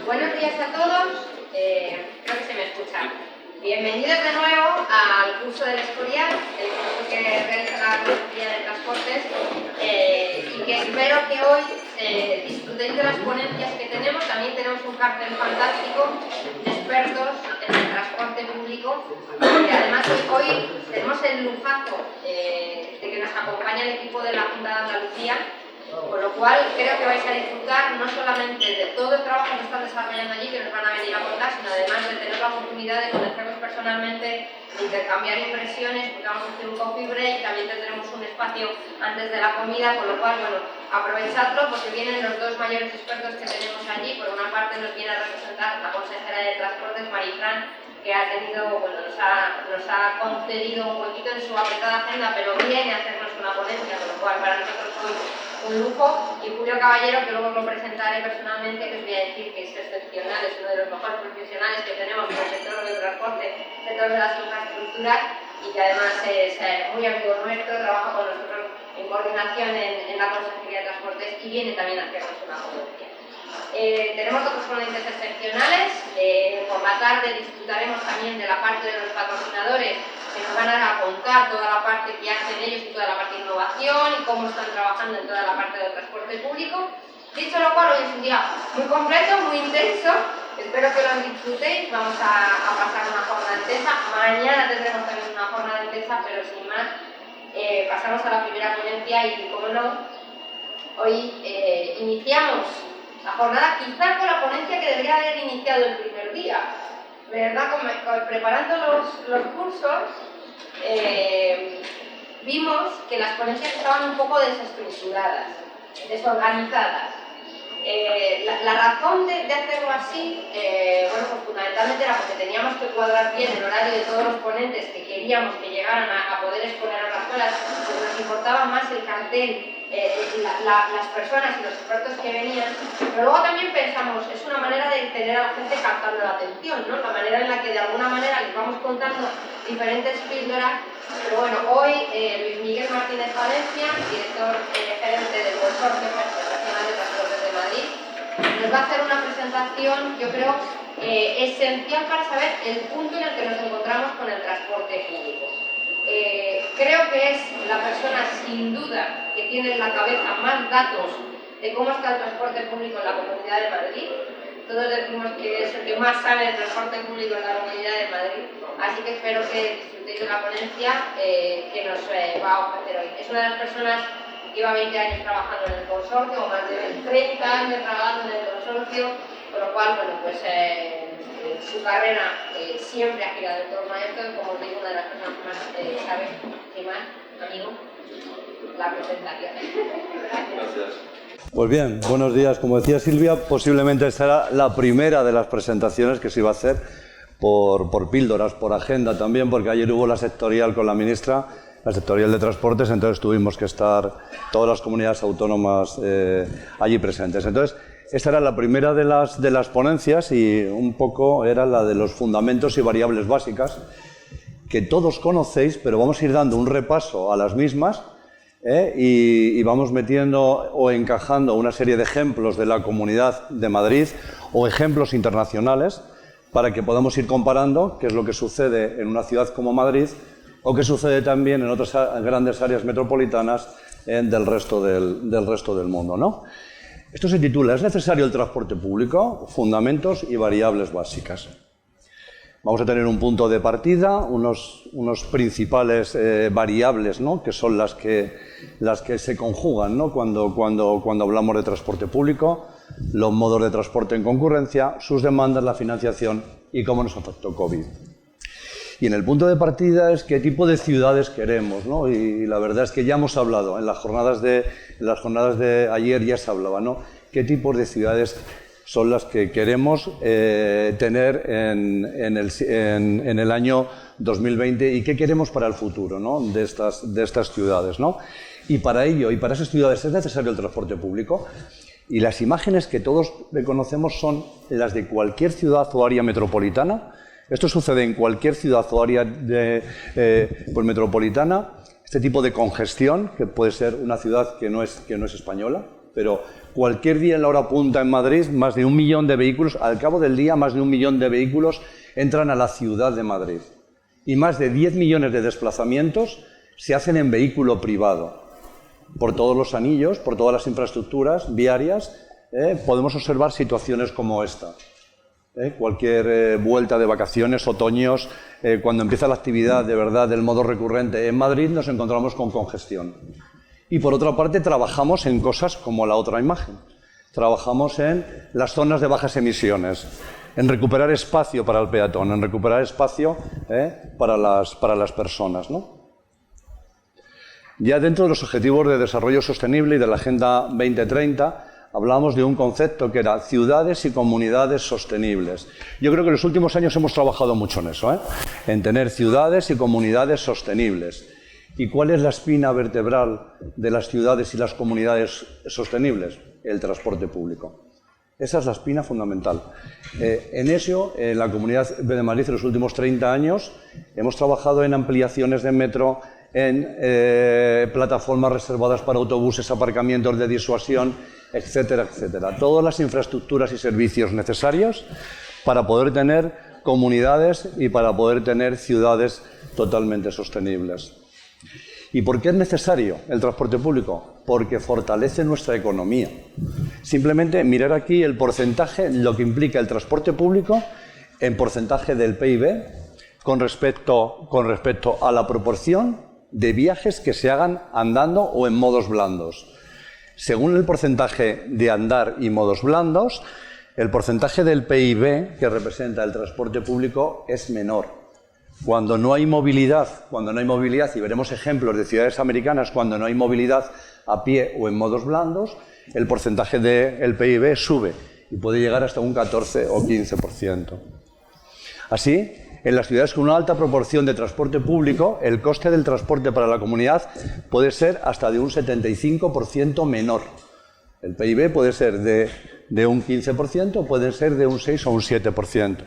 Buenos días a todos, creo que se me escucha. Bienvenidos de nuevo al curso del Escorial, el curso que realiza la Consejería de Transportes, y que espero que hoy disfrutéis de las ponencias que tenemos. También tenemos un cartel fantástico de expertos en el transporte público, y además hoy tenemos el lujazo de que nos acompaña el equipo de la Junta de Andalucía, con lo cual creo que vais a disfrutar no solamente de todo el trabajo que están desarrollando allí, que nos van a venir a contar, sino además de tener la oportunidad de conocerlos personalmente, de intercambiar impresiones, porque vamos a hacer un coffee break, también tendremos un espacio antes de la comida, con lo cual, bueno, aprovechadlo porque vienen los dos mayores expertos que tenemos allí. Por una parte nos viene a representar la consejera de Transportes, Marifran, que ha tenido, bueno, nos ha concedido un huequito en su apretada agenda, pero viene a hacernos una ponencia, con lo cual para nosotros fue un lujo. Y Julio Caballero, que luego lo presentaré personalmente, que os voy a decir que es excepcional, es uno de los mejores profesionales que tenemos en el sector del transporte, sector de las infraestructuras, y que además es muy amigo nuestro, trabaja con nosotros en coordinación en la Consejería de Transportes y viene también a hacernos una ponencia. Tenemos otros ponentes excepcionales. Por la tarde disfrutaremos también de la parte de los patrocinadores, que nos van a contar toda la parte que hacen ellos y toda la parte de innovación y cómo están trabajando en toda la parte del transporte público. Dicho lo cual, hoy es un día muy completo, muy intenso. Espero que lo disfrutéis. Vamos a pasar una jornada intensa. Mañana tendremos también una jornada intensa, pero sin más, pasamos a la primera ponencia y, como no, hoy iniciamos la jornada quizá con la ponencia que debería haber iniciado el primer día, ¿verdad? Preparando los cursos, vimos que las ponencias estaban un poco desestructuradas, desorganizadas. La razón de hacerlo así, bueno, pues fundamentalmente era porque teníamos que cuadrar bien el horario de todos los ponentes que queríamos que llegaran a poder exponer a las escuelas, pues nos importaba más el cartel, las personas y los expertos que venían, pero luego también pensamos, es una manera de tener a la gente captando la atención, ¿no? La manera en la que de alguna manera les vamos contando diferentes píldoras. Pero bueno, hoy Luis Miguel Martínez Valencia, director gerente del Consorcio Nacional de Transportes de Madrid, nos va a hacer una presentación, yo creo, esencial para saber el punto en el que nos encontramos con el transporte público. Creo que es la persona sin duda que tiene en la cabeza más datos de cómo está el transporte público en la Comunidad de Madrid. Todos decimos que es el que más sabe del transporte público en la Comunidad de Madrid, así que espero que disfrutéis de la ponencia que nos va a ofrecer hoy. Es una de las personas que lleva 20 años trabajando en el consorcio, o más de 30 años trabajando en el consorcio, con lo cual, bueno, pues su carrera siempre ha girado en torno a esto, como os digo, una de las personas que más sabe. Sin más, amigo, la presentación. Gracias. Pues bien, buenos días. Como decía Silvia, posiblemente será la primera de las presentaciones que se iba a hacer por píldoras, por agenda también, porque ayer hubo la sectorial con la ministra, la sectorial de Transportes, entonces tuvimos que estar todas las comunidades autónomas allí presentes. Entonces, esta era la primera de las ponencias y un poco era la de los fundamentos y variables básicas, que todos conocéis, pero vamos a ir dando un repaso a las mismas. Y vamos metiendo o encajando una serie de ejemplos de la Comunidad de Madrid o ejemplos internacionales para que podamos ir comparando qué es lo que sucede en una ciudad como Madrid o qué sucede también en otras grandes áreas metropolitanas del resto del mundo, ¿no? Esto se titula ¿Es necesario el transporte público? Fundamentos y variables básicas. Vamos a tener un punto de partida, unos principales variables, ¿no? Que son las que se conjugan, ¿no? cuando hablamos de transporte público, los modos de transporte en concurrencia, sus demandas, la financiación y cómo nos afectó COVID. Y en el punto de partida es qué tipo de ciudades queremos, ¿no? Y la verdad es que ya hemos hablado, en las jornadas de ayer ya se hablaba, ¿no? ¿Qué tipos de ciudades son las que queremos tener en el año 2020 y qué queremos para el futuro, ¿no? de estas ciudades, ¿no? Y para ello, y para esas ciudades, es necesario el transporte público. Y las imágenes que todos reconocemos son las de cualquier ciudad o área metropolitana. Esto sucede en cualquier ciudad o área metropolitana. Este tipo de congestión, que puede ser una ciudad que no es española, pero cualquier día en la hora punta en Madrid, más de 1 millón de vehículos, al cabo del día más de 1 millón de vehículos entran a la ciudad de Madrid. Y más de 10 millones de desplazamientos se hacen en vehículo privado. Por todos los anillos, por todas las infraestructuras viarias, podemos observar situaciones como esta. Cualquier vuelta de vacaciones, otoños, cuando empieza la actividad de verdad del modo recurrente en Madrid, nos encontramos con congestión. Y por otra parte, trabajamos en cosas como la otra imagen. Trabajamos en las zonas de bajas emisiones, en recuperar espacio para el peatón, en recuperar espacio para las personas, ¿no? Ya dentro de los Objetivos de Desarrollo Sostenible y de la Agenda 2030, hablábamos de un concepto que era ciudades y comunidades sostenibles. Yo creo que en los últimos años hemos trabajado mucho en eso, en tener ciudades y comunidades sostenibles. ¿Y cuál es la espina vertebral de las ciudades y las comunidades sostenibles? El transporte público. Esa es la espina fundamental. En eso, en la Comunidad de Madrid, en los últimos 30 años, hemos trabajado en ampliaciones de metro, en plataformas reservadas para autobuses, aparcamientos de disuasión, etcétera, etcétera. Todas las infraestructuras y servicios necesarios para poder tener comunidades y para poder tener ciudades totalmente sostenibles. ¿Y por qué es necesario el transporte público? Porque fortalece nuestra economía. Simplemente mirar aquí el porcentaje, lo que implica el transporte público en porcentaje del PIB con respecto a la proporción de viajes que se hagan andando o en modos blandos. Según el porcentaje de andar y modos blandos, el porcentaje del PIB que representa el transporte público es menor. Cuando no hay movilidad, y veremos ejemplos de ciudades americanas, cuando no hay movilidad a pie o en modos blandos, el porcentaje del PIB sube y puede llegar hasta un 14 o 15%. Así, en las ciudades con una alta proporción de transporte público, el coste del transporte para la comunidad puede ser hasta de un 75% menor. El PIB puede ser de un 15%, puede ser de un 6 o un 7%.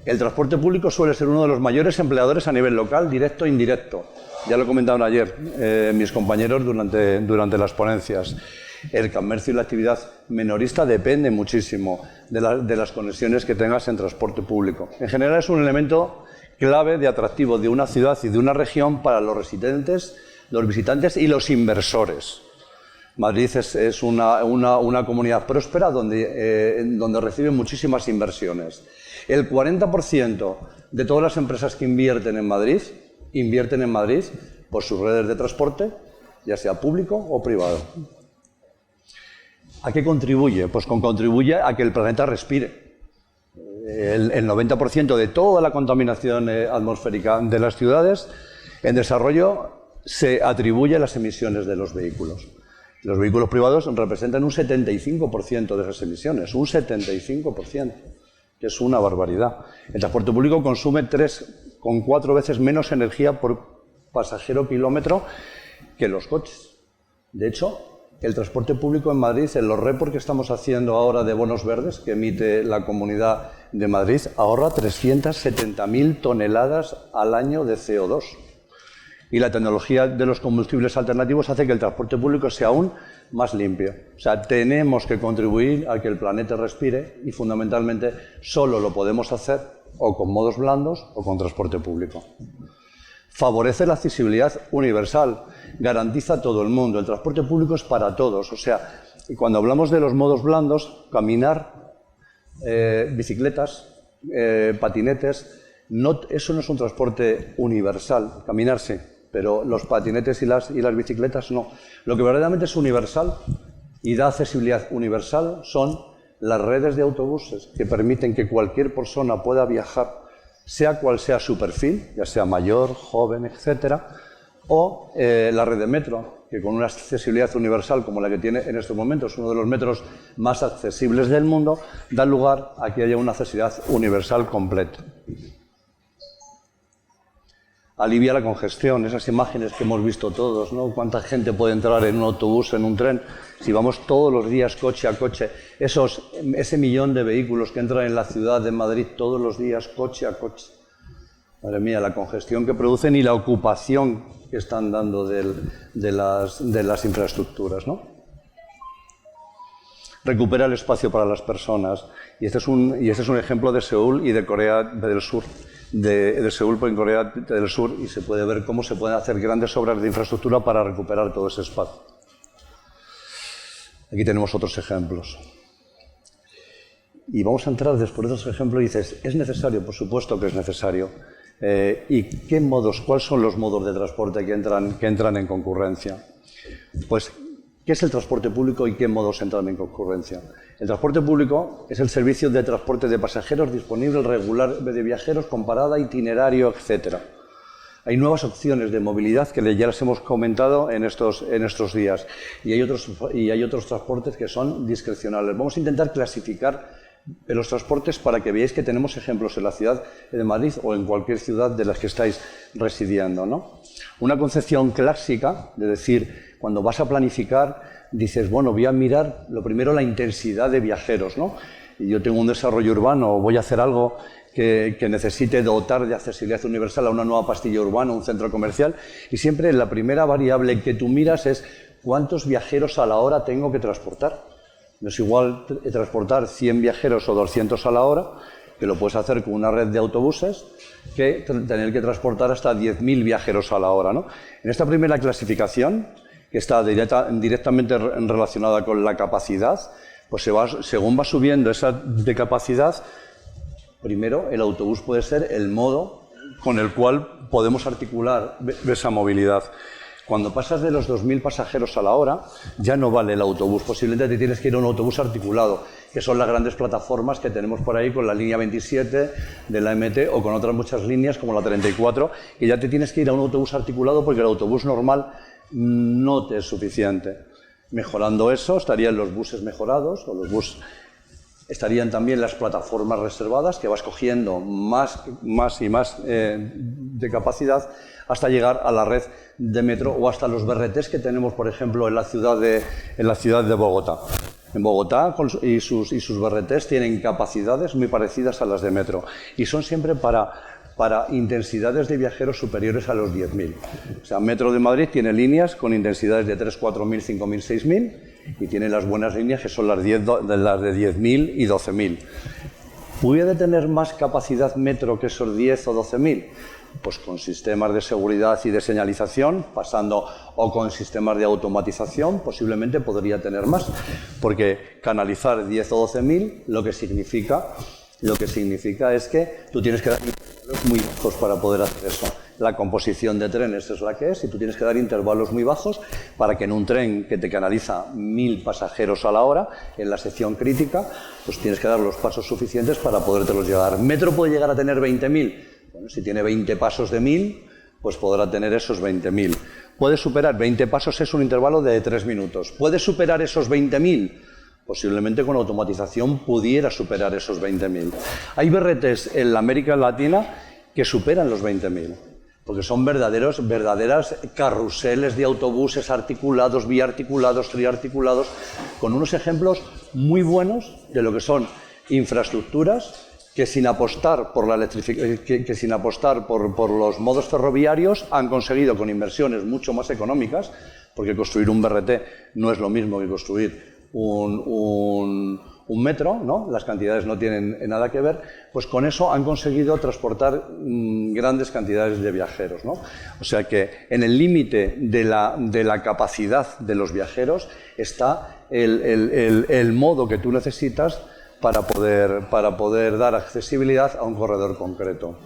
El transporte público suele ser uno de los mayores empleadores a nivel local, directo e indirecto. Ya lo comentaron ayer mis compañeros durante las ponencias. El comercio y la actividad minorista depende muchísimo de las conexiones que tengas en transporte público. En general es un elemento clave de atractivo de una ciudad y de una región para los residentes, los visitantes y los inversores. Madrid es una comunidad próspera donde recibe muchísimas inversiones. El 40% de todas las empresas que invierten en Madrid por sus redes de transporte, ya sea público o privado. ¿A qué contribuye? Pues contribuye a que el planeta respire. El 90% de toda la contaminación atmosférica de las ciudades en desarrollo se atribuye a las emisiones de los vehículos. Los vehículos privados representan un 75% de esas emisiones, un 75%, que es una barbaridad. El transporte público consume 3,4 veces menos energía por pasajero kilómetro que los coches. De hecho, el transporte público en Madrid, en los reports que estamos haciendo ahora de bonos verdes que emite la Comunidad de Madrid, ahorra 370.000 toneladas al año de CO2. Y la tecnología de los combustibles alternativos hace que el transporte público sea aún más limpio. O sea, tenemos que contribuir a que el planeta respire y fundamentalmente solo lo podemos hacer o con modos blandos o con transporte público. Favorece la accesibilidad universal, garantiza a todo el mundo. El transporte público es para todos. O sea, cuando hablamos de los modos blandos, caminar, bicicletas, patinetes, eso no es un transporte universal, caminar sí, pero los patinetes y las bicicletas no. Lo que verdaderamente es universal y da accesibilidad universal son las redes de autobuses que permiten que cualquier persona pueda viajar, sea cual sea su perfil, ya sea mayor, joven, etcétera, o la red de metro, que con una accesibilidad universal como la que tiene en estos momentos, uno de los metros más accesibles del mundo, da lugar a que haya una accesibilidad universal completa. Alivia la congestión, esas imágenes que hemos visto todos, ¿no? Cuánta gente puede entrar en un autobús, en un tren, si vamos todos los días coche a coche, ese millón de vehículos que entran en la ciudad de Madrid todos los días coche a coche. Madre mía, la congestión que producen y la ocupación que están dando de las infraestructuras, ¿no? recupera el espacio para las personas. Y este es un ejemplo de Seúl y de Corea del Sur, de Seúl en Corea del Sur, y se puede ver cómo se pueden hacer grandes obras de infraestructura para recuperar todo ese espacio. Aquí tenemos otros ejemplos. Y vamos a entrar después de esos ejemplos y dices, ¿es necesario? Por supuesto que es necesario. ¿Y qué modos, cuáles son los modos de transporte que entran en concurrencia? Pues, ¿qué es el transporte público y qué modos entran en concurrencia? El transporte público es el servicio de transporte de pasajeros disponible, regular de viajeros, con parada, itinerario, etc. Hay nuevas opciones de movilidad que ya las hemos comentado en estos días, y hay otros transportes que son discrecionales. Vamos a intentar clasificar los transportes para que veáis que tenemos ejemplos en la ciudad de Madrid o en cualquier ciudad de las que estáis residiendo, ¿no? Una concepción clásica de decir, cuando vas a planificar, dices, bueno, voy a mirar lo primero la intensidad de viajeros, ¿no? Y yo tengo un desarrollo urbano o voy a hacer algo que necesite dotar de accesibilidad universal a una nueva pastilla urbana, un centro comercial, y siempre la primera variable que tú miras es cuántos viajeros a la hora tengo que transportar. No es igual transportar 100 viajeros o 200 a la hora, que lo puedes hacer con una red de autobuses, que tener que transportar hasta 10.000 viajeros a la hora, ¿no? En esta primera clasificación, que está directamente relacionada con la capacidad, pues según va subiendo esa de capacidad, primero el autobús puede ser el modo con el cual podemos articular esa movilidad. Cuando pasas de los 2.000 pasajeros a la hora, ya no vale el autobús. Posiblemente te tienes que ir a un autobús articulado, que son las grandes plataformas que tenemos por ahí con la línea 27 de la MT o con otras muchas líneas como la 34, y ya te tienes que ir a un autobús articulado porque el autobús normal no te es suficiente. Mejorando eso, estarían los buses mejorados, o los buses. Estarían también las plataformas reservadas, que vas cogiendo más y más de capacidad, hasta llegar a la red de metro o hasta los BRTs que tenemos, por ejemplo, en la ciudad de Bogotá. En Bogotá y sus BRTs tienen capacidades muy parecidas a las de metro, y son siempre para intensidades de viajeros superiores a los 10.000. O sea, Metro de Madrid tiene líneas con intensidades de 3.000, 4.000, 5.000, 6.000, y tiene las buenas líneas que son las de 10.000 y 12.000. ¿Puede tener más capacidad metro que esos 10 o 12.000? Pues con sistemas de seguridad y de señalización, pasando o con sistemas de automatización, posiblemente podría tener más, porque canalizar 10 o 12.000 lo que significa es que tú tienes que dar intervalos muy bajos para poder hacer eso. La composición de trenes es la que es, y tú tienes que dar intervalos muy bajos para que en un tren que te canaliza 1.000 pasajeros a la hora, en la sección crítica, pues tienes que dar los pasos suficientes para podértelos llevar. ¿Metro puede llegar a tener 20.000? Bueno, si tiene 20 pasos de 1.000, pues podrá tener esos 20.000. ¿Puede superar? 20 pasos es un intervalo de 3 minutos. ¿Puede superar esos 20.000? Posiblemente con automatización pudiera superar esos 20.000. Hay BRTs en la América Latina que superan los 20.000, porque son verdaderas carruseles de autobuses articulados, biarticulados, triarticulados, con unos ejemplos muy buenos de lo que son infraestructuras que sin apostar por por los modos ferroviarios han conseguido, con inversiones mucho más económicas, porque construir un BRT no es lo mismo que construir un metro, ¿no? Las cantidades no tienen nada que ver, pues con eso han conseguido transportar grandes cantidades de viajeros, ¿no? O sea que en el límite de la capacidad de los viajeros está el modo que tú necesitas para poder dar accesibilidad a un corredor concreto.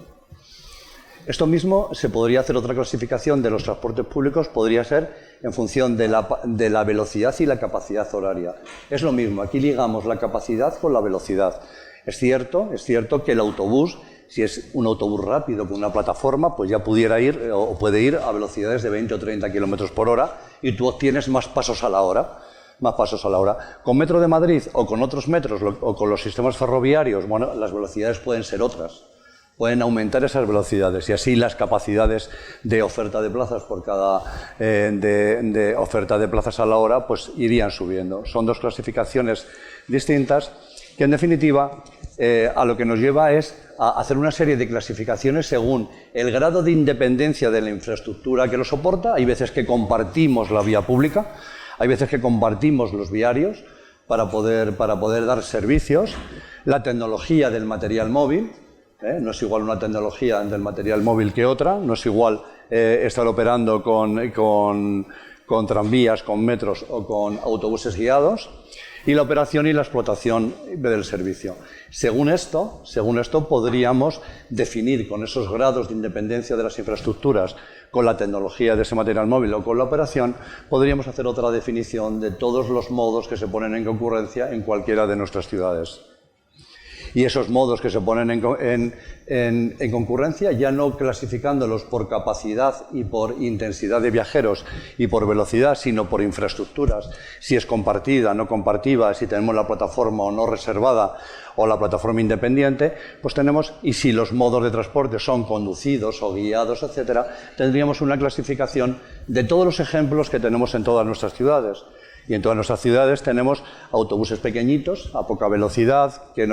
Esto mismo se podría hacer otra clasificación de los transportes públicos, podría ser en función de la velocidad y la capacidad horaria. Es lo mismo, aquí ligamos la capacidad con la velocidad. Es cierto que el autobús, si es un autobús rápido con una plataforma, pues ya puede ir a velocidades de 20 o 30 km por hora y tú obtienes más pasos a la hora. Con Metro de Madrid o con otros metros o con los sistemas ferroviarios, bueno, las velocidades pueden ser otras. Pueden aumentar esas velocidades y así las capacidades de oferta de plazas por cada de oferta de plazas a la hora pues irían subiendo. Son dos clasificaciones distintas que en definitiva a lo que nos lleva es a hacer una serie de clasificaciones según el grado de independencia de la infraestructura que lo soporta. Hay veces que compartimos la vía pública, hay veces que compartimos los viarios, para poder dar servicios, la tecnología del material móvil, no es igual una tecnología del material móvil que otra, no es igual estar operando con tranvías, con metros o con autobuses guiados, y la operación y la explotación del servicio. Según esto podríamos definir con esos grados de independencia de las infraestructuras, con la tecnología de ese material móvil o con la operación, podríamos hacer otra definición de todos los modos que se ponen en concurrencia en cualquiera de nuestras ciudades. Y esos modos que se ponen en concurrencia, ya no clasificándolos por capacidad y por intensidad de viajeros y por velocidad, sino por infraestructuras, si es compartida, no compartida, si tenemos la plataforma o no reservada o la plataforma independiente, pues tenemos, y si los modos de transporte son conducidos o guiados, etcétera, tendríamos una clasificación de todos los ejemplos que tenemos en todas nuestras ciudades. Y en todas nuestras ciudades tenemos autobuses pequeñitos, a poca velocidad, que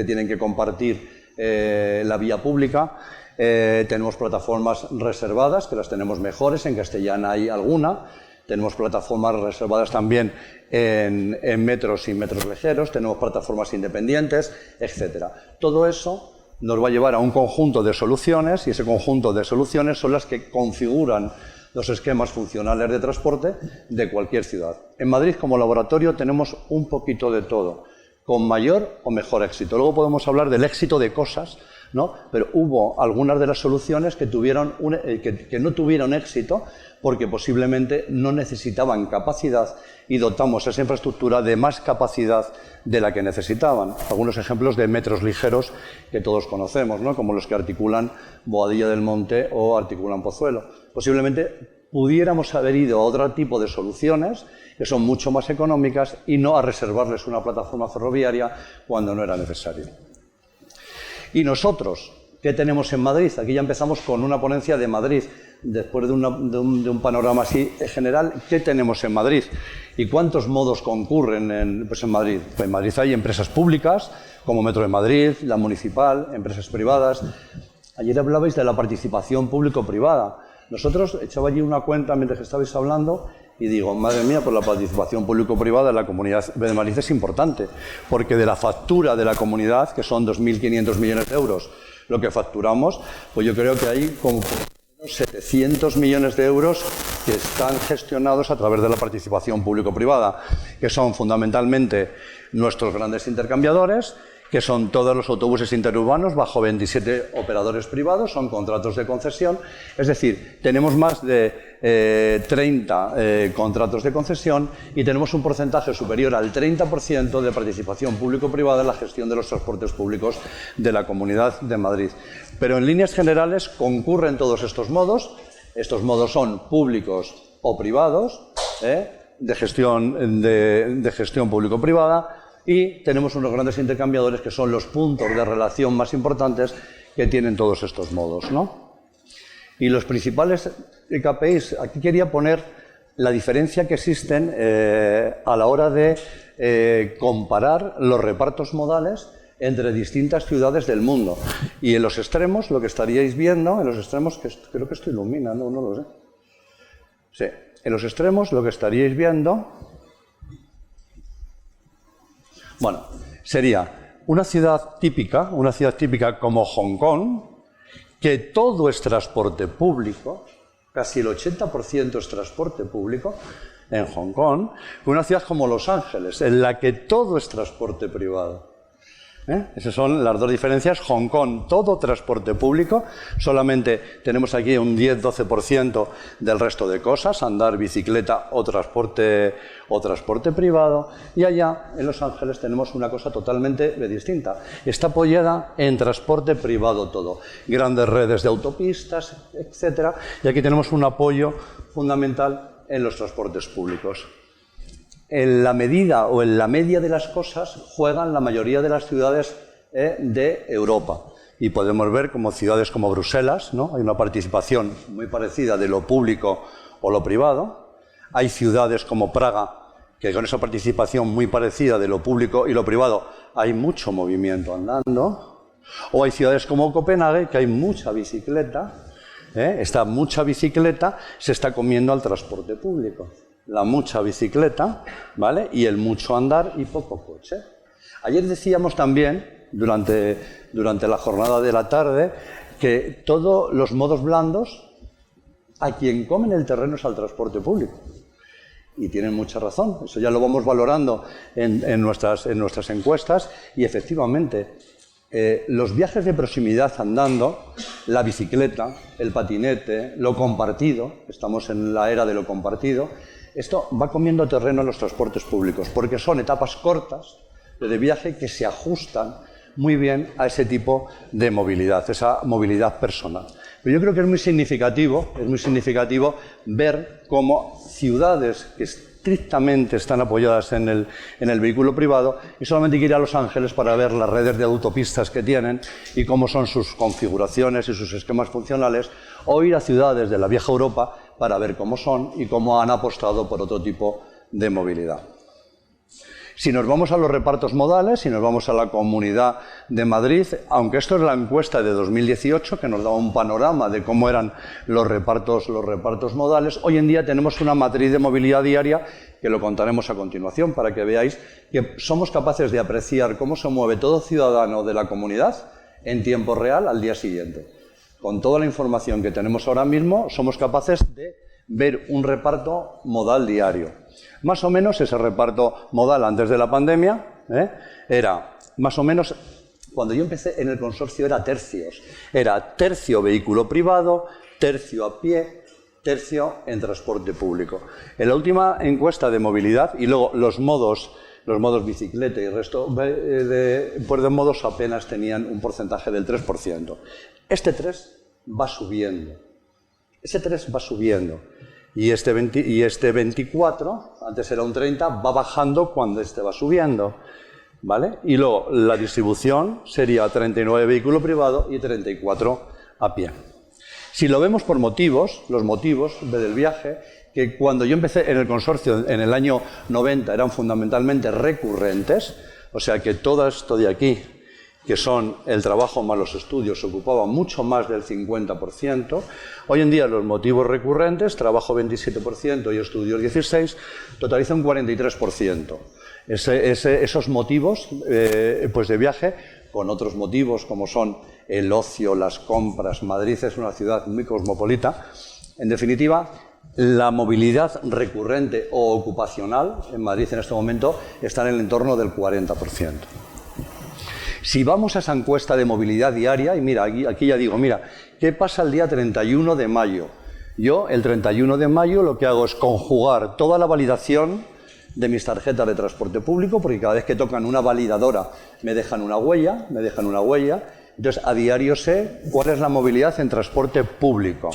tienen que compartir la vía pública. Tenemos plataformas reservadas, que las tenemos mejores, en Castellana hay alguna. Tenemos plataformas reservadas también en metros y metros ligeros. Tenemos plataformas independientes, etc. Todo eso nos va a llevar a un conjunto de soluciones, y ese conjunto de soluciones son las que configuran los esquemas funcionales de transporte de cualquier ciudad. En Madrid, como laboratorio, tenemos un poquito de todo, con mayor o mejor éxito. Luego podemos hablar del éxito de cosas, ¿no? Pero hubo algunas de las soluciones que no tuvieron éxito porque posiblemente no necesitaban capacidad y dotamos esa infraestructura de más capacidad de la que necesitaban. Algunos ejemplos de metros ligeros que todos conocemos, ¿no? Como los que articulan Boadilla del Monte o articulan Pozuelo. Posiblemente pudiéramos haber ido a otro tipo de soluciones que son mucho más económicas y no a reservarles una plataforma ferroviaria cuando no era necesario. Y nosotros, ¿qué tenemos en Madrid? Aquí ya empezamos con una ponencia de Madrid. Después de un panorama así general, ¿qué tenemos en Madrid? ¿Y cuántos modos concurren en Madrid? Pues en Madrid hay empresas públicas, como Metro de Madrid, la municipal, empresas privadas. Ayer hablabais de la participación público-privada. Nosotros echaba allí una cuenta mientras que estabais hablando y digo, madre mía, pues la participación público-privada en la Comunidad de Madrid es importante, porque de la factura de la comunidad, que son 2.500 millones de euros, lo que facturamos, pues yo creo que hay como 700 millones de euros que están gestionados a través de la participación público-privada, que son fundamentalmente nuestros grandes intercambiadores, que son todos los autobuses interurbanos bajo 27 operadores privados, son contratos de concesión, es decir, tenemos más de 30 contratos de concesión y tenemos un porcentaje superior al 30% de participación público-privada en la gestión de los transportes públicos de la Comunidad de Madrid. Pero en líneas generales concurren todos estos modos son públicos o privados, de gestión público-privada, y tenemos unos grandes intercambiadores que son los puntos de relación más importantes que tienen todos estos modos, ¿no? Y los principales KPIs, aquí quería poner la diferencia que existen a la hora de comparar los repartos modales entre distintas ciudades del mundo. Y en los extremos, lo que estaríais viendo, que creo que esto ilumina, no lo sé. Sí, en los extremos lo que estaríais viendo, bueno, sería una ciudad típica como Hong Kong, que todo es transporte público, casi el 80% es transporte público en Hong Kong, una ciudad como Los Ángeles, en la que todo es transporte privado. Esas son las dos diferencias. Hong Kong, todo transporte público, solamente tenemos aquí un 10-12% del resto de cosas, andar, bicicleta o transporte privado, y allá en Los Ángeles tenemos una cosa totalmente distinta. Está apoyada en transporte privado todo, grandes redes de autopistas, etcétera, y aquí tenemos un apoyo fundamental en los transportes públicos. En la medida o en la media de las cosas juegan la mayoría de las ciudades de Europa. Y podemos ver como ciudades como Bruselas, ¿no? Hay una participación muy parecida de lo público o lo privado. Hay ciudades como Praga, que con esa participación muy parecida de lo público y lo privado hay mucho movimiento andando. O hay ciudades como Copenhague, que hay mucha bicicleta. Esta mucha bicicleta se está comiendo al transporte público. la mucha bicicleta, ¿vale? Y el mucho andar y poco coche. Ayer decíamos también, durante la jornada de la tarde, que todos los modos blandos, a quien comen el terreno es al transporte público. Y tienen mucha razón, eso ya lo vamos valorando en nuestras encuestas y efectivamente los viajes de proximidad andando, la bicicleta, el patinete, lo compartido, estamos en la era de lo compartido, esto va comiendo terreno en los transportes públicos porque son etapas cortas de viaje que se ajustan muy bien a ese tipo de movilidad, esa movilidad personal. Pero yo creo que es muy significativo ver cómo ciudades que estrictamente están apoyadas en el vehículo privado, y solamente hay que ir a Los Ángeles para ver las redes de autopistas que tienen y cómo son sus configuraciones y sus esquemas funcionales, o ir a ciudades de la vieja Europa para ver cómo son y cómo han apostado por otro tipo de movilidad. Si nos vamos a los repartos modales, si nos vamos a la Comunidad de Madrid, aunque esto es la encuesta de 2018, que nos daba un panorama de cómo eran los repartos modales, hoy en día tenemos una matriz de movilidad diaria que lo contaremos a continuación para que veáis que somos capaces de apreciar cómo se mueve todo ciudadano de la comunidad en tiempo real al día siguiente. Con toda la información que tenemos ahora mismo, somos capaces de ver un reparto modal diario. Más o menos ese reparto modal antes de la pandemia era más o menos, cuando yo empecé en el consorcio era tercios. Era tercio vehículo privado, tercio a pie, tercio en transporte público. En la última encuesta de movilidad, y luego los modos bicicleta y el resto de modos apenas tenían un porcentaje del 3%. Este 3 va subiendo. Ese 3 va subiendo. Y este 24, antes era un 30, va bajando cuando este va subiendo, ¿vale? Y luego la distribución sería 39 vehículo privado y 34 a pie. Si lo vemos por motivos, los motivos del viaje, que cuando yo empecé en el consorcio en el año 90 eran fundamentalmente recurrentes, o sea que todo esto de aquí, que son el trabajo más los estudios, ocupaba mucho más del 50%. Hoy en día los motivos recurrentes, trabajo 27% y estudios 16%, totalizan un 43%. Esos motivos pues de viaje, con otros motivos como son el ocio, las compras. Madrid es una ciudad muy cosmopolita. En definitiva, la movilidad recurrente o ocupacional en Madrid en este momento está en el entorno del 40%. Si vamos a esa encuesta de movilidad diaria, y mira, aquí ya digo, mira, ¿qué pasa el día 31 de mayo? Yo, el 31 de mayo, lo que hago es conjugar toda la validación de mis tarjetas de transporte público, porque cada vez que tocan una validadora me dejan una huella, entonces a diario sé cuál es la movilidad en transporte público.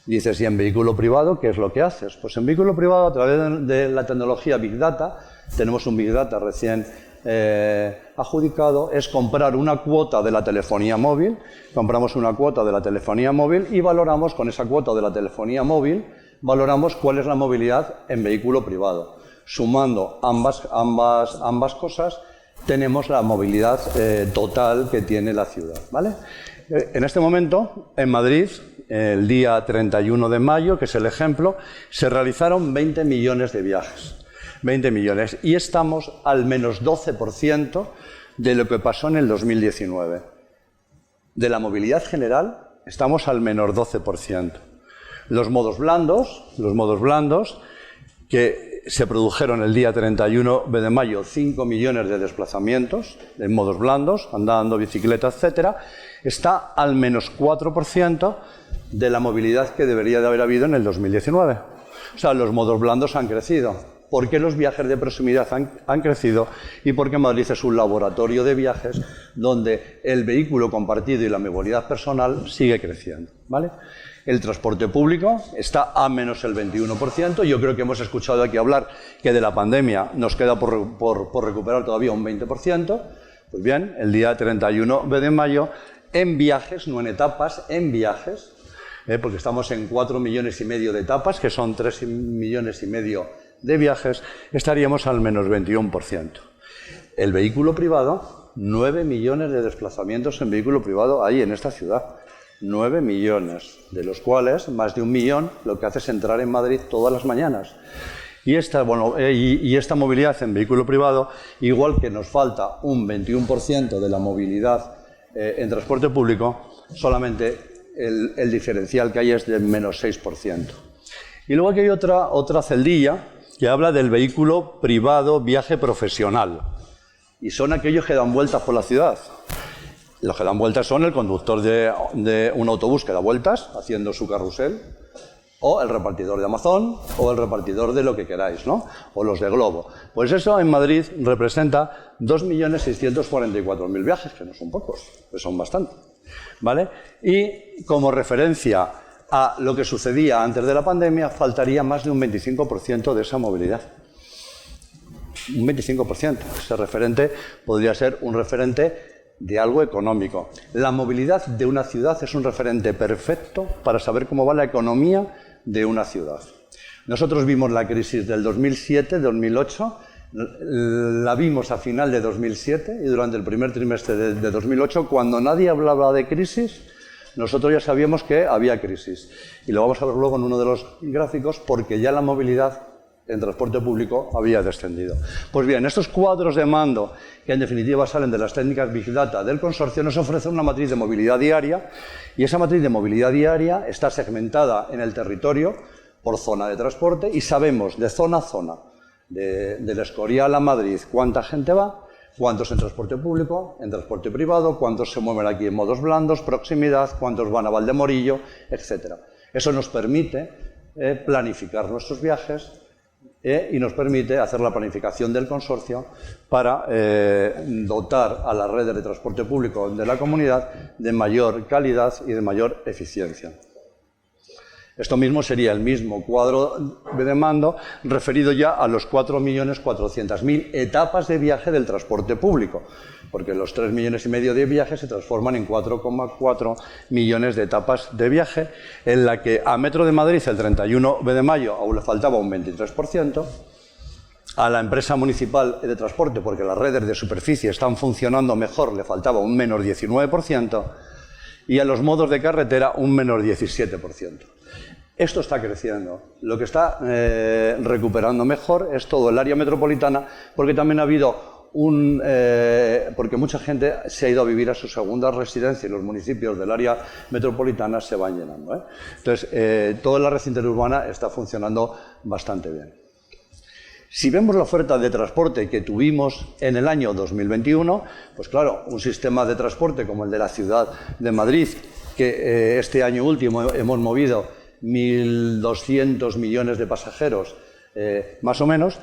Dices, ¿y en vehículo privado qué es lo que haces? Pues en vehículo privado, a través de la tecnología Big Data, tenemos un Big Data recién adjudicado, es comprar una cuota de la telefonía móvil. Compramos una cuota de la telefonía móvil y valoramos con esa cuota de la telefonía móvil, valoramos cuál es la movilidad en vehículo privado. Sumando ambas cosas, tenemos la movilidad total que tiene la ciudad, ¿vale? En este momento, en Madrid, el día 31 de mayo, que es el ejemplo, se realizaron 20 millones de viajes. 20 millones. Y estamos al menos 12% de lo que pasó en el 2019. De la movilidad general, estamos al menos 12%. Los modos blandos, que se produjeron el día 31 de mayo, 5 millones de desplazamientos en modos blandos, andando, bicicleta, etcétera, está al menos 4% de la movilidad que debería de haber habido en el 2019. O sea, los modos blandos han crecido. ¿Por qué los viajes de proximidad han crecido? Y porque Madrid es un laboratorio de viajes donde el vehículo compartido y la movilidad personal sigue creciendo, ¿vale? El transporte público está a menos el 21%. Yo creo que hemos escuchado aquí hablar que de la pandemia nos queda por recuperar todavía un 20%. Pues bien, el día 31 de mayo, en viajes, no en etapas, en viajes, porque estamos en 4,5 millones de etapas, que son 3,5 millones de viajes, estaríamos al menos 21%. El vehículo privado, 9 millones de desplazamientos en vehículo privado hay en esta ciudad. 9 millones, de los cuales más de 1 millón lo que hace es entrar en Madrid todas las mañanas. Y esta movilidad en vehículo privado, igual que nos falta un 21% de la movilidad en transporte público, solamente el diferencial que hay es de menos 6%. Y luego aquí hay otra celdilla que habla del vehículo privado viaje profesional. Y son aquellos que dan vueltas por la ciudad. Los que dan vueltas son el conductor de un autobús que da vueltas haciendo su carrusel, o el repartidor de Amazon, o el repartidor de lo que queráis, ¿no? O los de Globo. Pues eso en Madrid representa 2.644.000 viajes, que no son pocos, que son bastantes, ¿vale? Y como referencia a lo que sucedía antes de la pandemia, faltaría más de un 25% de esa movilidad. Un 25%. Ese referente podría ser un referente de algo económico. La movilidad de una ciudad es un referente perfecto para saber cómo va la economía de una ciudad. Nosotros vimos la crisis del 2007-2008, la vimos a final de 2007 y durante el primer trimestre de 2008, cuando nadie hablaba de crisis, nosotros ya sabíamos que había crisis. Y lo vamos a ver luego en uno de los gráficos, porque ya la movilidad en transporte público había descendido. Pues bien, estos cuadros de mando, que en definitiva salen de las técnicas Big Data del consorcio, nos ofrecen una matriz de movilidad diaria, y esa matriz de movilidad diaria está segmentada en el territorio por zona de transporte, y sabemos de zona a zona, del Escorial a Madrid, cuánta gente va, cuántos en transporte público, en transporte privado, cuántos se mueven aquí en modos blandos, proximidad, cuántos van a Valdemorillo, etc. Eso nos permite planificar nuestros viajes, y nos permite hacer la planificación del consorcio para dotar a las redes de transporte público de la comunidad de mayor calidad y de mayor eficiencia. Esto mismo sería el mismo cuadro de mando referido ya a los 4.400.000 etapas de viaje del transporte público, porque los 3,5 millones de viajes se transforman en 4,4 millones de etapas de viaje, en la que a Metro de Madrid el 31 de mayo aún le faltaba un 23%, a la empresa municipal de transporte, porque las redes de superficie están funcionando mejor, le faltaba un menos 19%, y a los modos de carretera un menos 17%. Esto está creciendo. Lo que está recuperando mejor es todo el área metropolitana, porque también ha habido porque mucha gente se ha ido a vivir a su segunda residencia y los municipios del área metropolitana se van llenando, Entonces, toda la red interurbana está funcionando bastante bien. Si vemos la oferta de transporte que tuvimos en el año 2021, pues claro, un sistema de transporte como el de la ciudad de Madrid, que este año último hemos movido 1.200 millones de pasajeros, más o menos,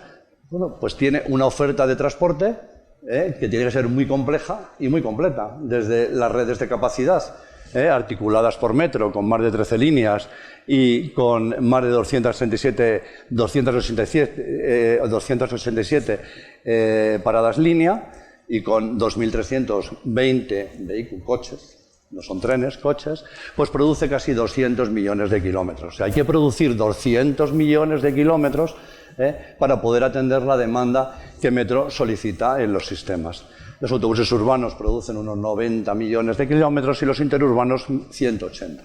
bueno, pues tiene una oferta de transporte que tiene que ser muy compleja y muy completa, desde las redes de capacidad, articuladas por metro, con más de 13 líneas y con más de 287 paradas línea y con 2.320 coches, no son trenes, coches, pues produce casi 200 millones de kilómetros. O sea, hay que producir 200 millones de kilómetros para poder atender la demanda que Metro solicita en los sistemas. Los autobuses urbanos producen unos 90 millones de kilómetros y los interurbanos 180.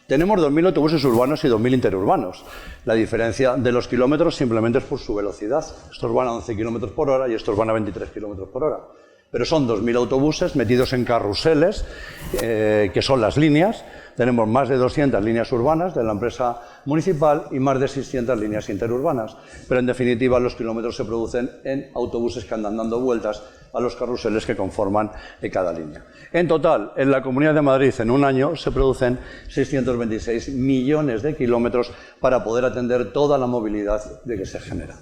Tenemos 2.000 autobuses urbanos y 2.000 interurbanos. La diferencia de los kilómetros simplemente es por su velocidad. Estos van a 11 kilómetros por hora y estos van a 23 kilómetros por hora. Pero son 2.000 autobuses metidos en carruseles, que son las líneas. Tenemos más de 200 líneas urbanas de la empresa municipal y más de 600 líneas interurbanas. Pero en definitiva los kilómetros se producen en autobuses que andan dando vueltas a los carruseles que conforman cada línea. En total, en la Comunidad de Madrid en un año se producen 626 millones de kilómetros para poder atender toda la movilidad de que se genera.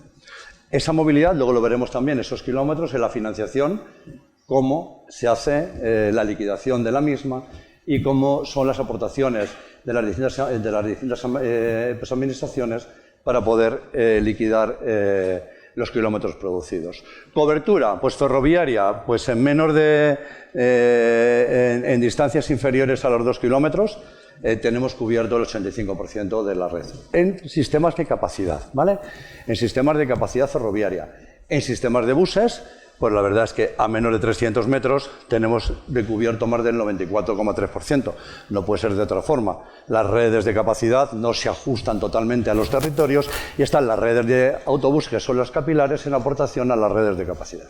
Esa movilidad, luego lo veremos también, esos kilómetros en la financiación, cómo se hace la liquidación de la misma y cómo son las aportaciones de las distintas administraciones para poder liquidar los kilómetros producidos. Cobertura, pues ferroviaria, pues en menos de en distancias inferiores a los 2 kilómetros tenemos cubierto el 85% de la red. En sistemas de capacidad, ¿vale? En sistemas de capacidad ferroviaria. En sistemas de buses pues la verdad es que a menos de 300 metros tenemos de cubierto más del 94,3%. No puede ser de otra forma. Las redes de capacidad no se ajustan totalmente a los territorios y están las redes de autobús, que son las capilares, en aportación a las redes de capacidad.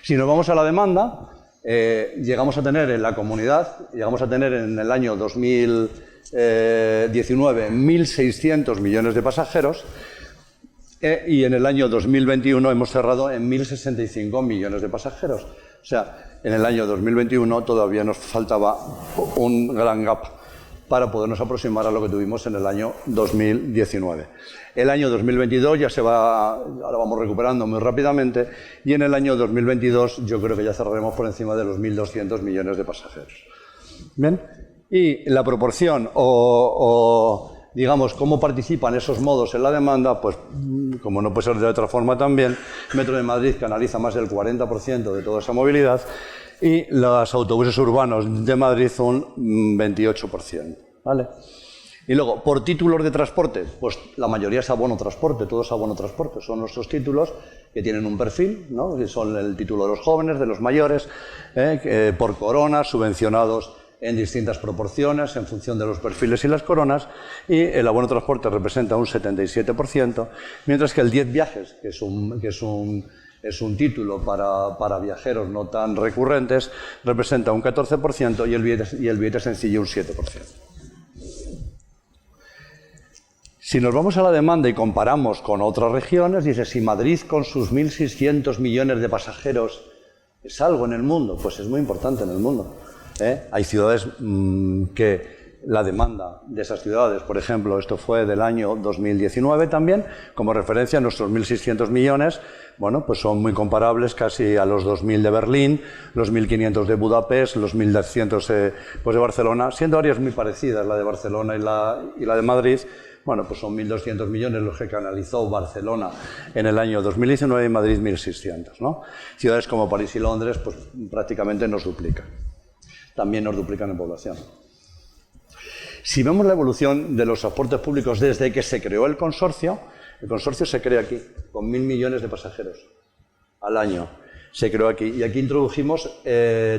Si nos vamos a la demanda, llegamos a tener en la comunidad, en el año 2019 1.600 millones de pasajeros, y en el año 2021 hemos cerrado en 1.065 millones de pasajeros. O sea, en el año 2021 todavía nos faltaba un gran gap para podernos aproximar a lo que tuvimos en el año 2019. El año 2022 ya ahora vamos recuperando muy rápidamente, y en el año 2022 yo creo que ya cerraremos por encima de los 1.200 millones de pasajeros. Bien, y la proporción digamos, cómo participan esos modos en la demanda, pues como no puede ser de otra forma también, Metro de Madrid canaliza más del 40% de toda esa movilidad y los autobuses urbanos de Madrid un 28%, ¿vale? Y luego, por títulos de transporte, pues la mayoría es abono transporte, todo es abono transporte, son nuestros títulos que tienen un perfil, ¿no? Que son el título de los jóvenes, de los mayores, por coronas, subvencionados en distintas proporciones, en función de los perfiles y las coronas, y el abono transporte representa un 77%, mientras que el 10 viajes, que es un título para viajeros no tan recurrentes, representa un 14% y el billete sencillo un 7%. Si nos vamos a la demanda y comparamos con otras regiones, dice, si Madrid con sus 1.600 millones de pasajeros es algo en el mundo, pues es muy importante en el mundo. Hay ciudades que la demanda de esas ciudades, por ejemplo, esto fue del año 2019 también, como referencia, nuestros 1.600 millones, bueno, pues son muy comparables casi a los 2.000 de Berlín, los 1.500 de Budapest, los 1.200 pues de Barcelona, siendo áreas muy parecidas, la de Barcelona y la de Madrid. Bueno, pues son 1.200 millones los que canalizó Barcelona en el año 2019 y Madrid 1.600, ¿no? Ciudades como París y Londres, pues prácticamente nos duplican. También nos duplican en población. Si vemos la evolución de los transportes públicos desde que se creó el consorcio se crea aquí, con 1.000 millones de pasajeros al año. Se creó aquí. Y aquí introdujimos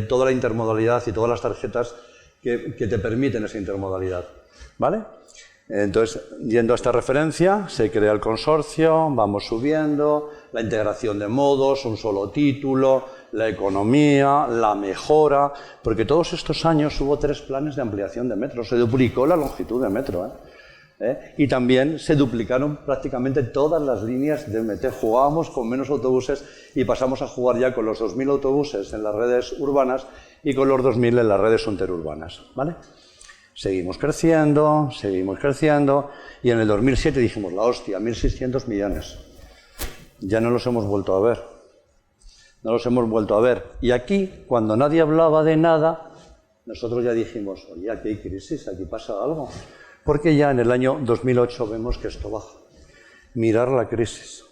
toda la intermodalidad y todas las tarjetas que te permiten esa intermodalidad, ¿vale? Entonces, yendo a esta referencia, se crea el consorcio, vamos subiendo, la integración de modos, un solo título, la economía, la mejora, porque todos estos años hubo 3 planes de ampliación de metro, se duplicó la longitud de metro, y también se duplicaron prácticamente todas las líneas de MT. Jugábamos con menos autobuses y pasamos a jugar ya con los 2.000 autobuses en las redes urbanas y con los 2.000 en las redes interurbanas, ¿vale? Seguimos creciendo y en el 2007 dijimos, la hostia, 1.600 millones. Ya no los hemos vuelto a ver. No los hemos vuelto a ver. Y aquí, cuando nadie hablaba de nada, nosotros ya dijimos, oye, aquí hay crisis, aquí pasa algo. Porque ya en el año 2008 vemos que esto baja. Mirar la crisis.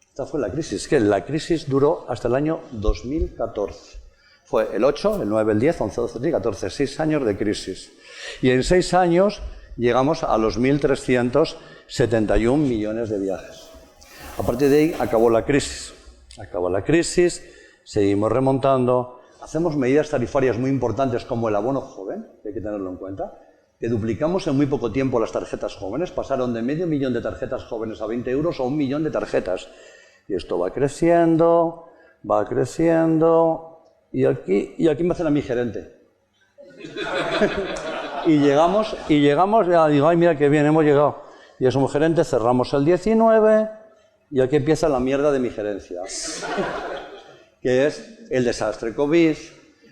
Esta fue la crisis, que la crisis duró hasta el año 2014. Fue el 8, el 9, el 10, 11, 12, 13, 14, 6 años de crisis. Y en 6 años llegamos a los 1.371 millones de viajes. A partir de ahí acabó la crisis. Acabó la crisis, seguimos remontando, hacemos medidas tarifarias muy importantes como el abono joven, que hay que tenerlo en cuenta, que duplicamos en muy poco tiempo las tarjetas jóvenes, pasaron de medio millón de tarjetas jóvenes a 20 euros a 1 millón de tarjetas. Y esto va creciendo, y aquí me hacen a mi gerente. y llegamos, ya digo, ay, mira qué bien, hemos llegado. Y somos gerente, cerramos el 19 y aquí empieza la mierda de mi gerencia. Que es el desastre COVID,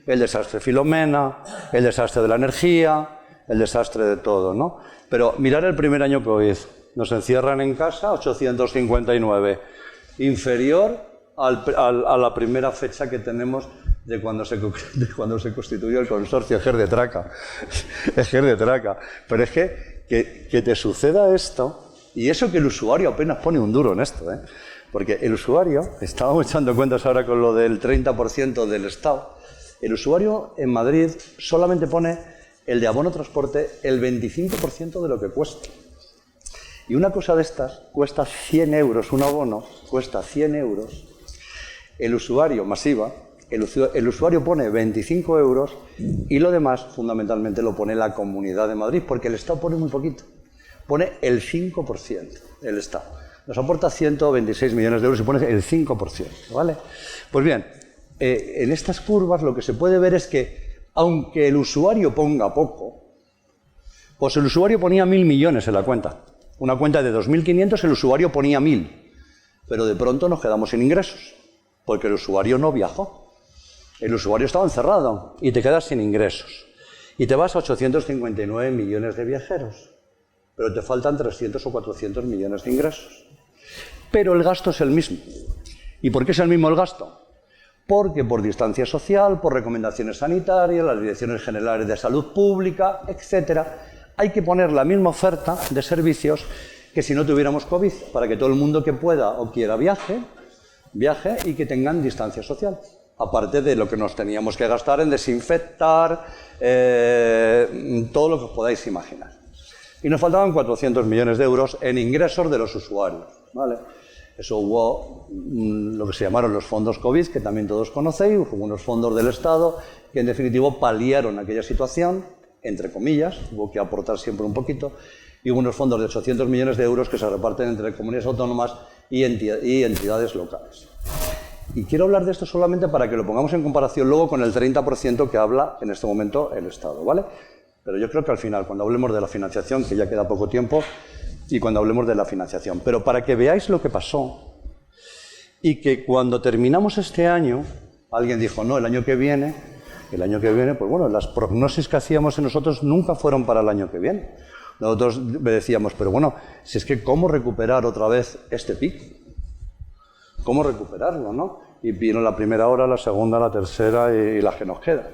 el desastre Filomena, el desastre de la energía, el desastre de todo, ¿no? Pero mirar el primer año COVID. Nos encierran en casa, 859. Inferior a la primera fecha que tenemos de cuando se constituyó el consorcio. Ejer de traca. Pero es que te suceda esto, y eso que el usuario apenas pone un duro en esto, porque el usuario, estábamos echando cuentas ahora con lo del 30% del Estado, el usuario en Madrid solamente pone el de abono transporte el 25% de lo que cuesta. Y una cosa de estas cuesta 100 euros, un abono cuesta 100 euros, El usuario, masiva, el usuario pone 25 euros y lo demás fundamentalmente lo pone la Comunidad de Madrid, porque el Estado pone muy poquito. Pone el 5%, el Estado. Nos aporta 126 millones de euros y pone el 5%, ¿vale? Pues bien, en estas curvas lo que se puede ver es que, aunque el usuario ponga poco, pues el usuario ponía 1.000 millones en la cuenta. Una cuenta de 2.500, el usuario ponía 1.000. Pero de pronto nos quedamos sin ingresos, porque el usuario no viajó. El usuario estaba encerrado y te quedas sin ingresos. Y te vas a 859 millones de viajeros, pero te faltan 300 o 400 millones de ingresos. Pero el gasto es el mismo. ¿Y por qué es el mismo el gasto? Porque por distancia social, por recomendaciones sanitarias, las direcciones generales de salud pública, etcétera, hay que poner la misma oferta de servicios que si no tuviéramos COVID, para que todo el mundo que pueda o quiera viaje y que tengan distancia social. Aparte de lo que nos teníamos que gastar en desinfectar, todo lo que os podáis imaginar. Y nos faltaban 400 millones de euros en ingresos de los usuarios, ¿vale? Eso hubo lo que se llamaron los fondos COVID, que también todos conocéis, hubo unos fondos del Estado que en definitivo paliaron aquella situación, entre comillas, hubo que aportar siempre un poquito, y hubo unos fondos de 800 millones de euros que se reparten entre comunidades autónomas y entidades locales. Y quiero hablar de esto solamente para que lo pongamos en comparación luego con el 30% que habla en este momento el Estado, ¿vale? Pero yo creo que al final, cuando hablemos de la financiación, que ya queda poco tiempo, y cuando hablemos de la financiación, pero para que veáis lo que pasó, y que cuando terminamos este año, alguien dijo, no, el año que viene, pues bueno, las prognosis que hacíamos nosotros nunca fueron para el año que viene. Nosotros decíamos, pero bueno, si es que ¿cómo recuperar otra vez este pico? ¿Cómo recuperarlo, no? Y vino la primera hora, la segunda, la tercera y las que nos quedan.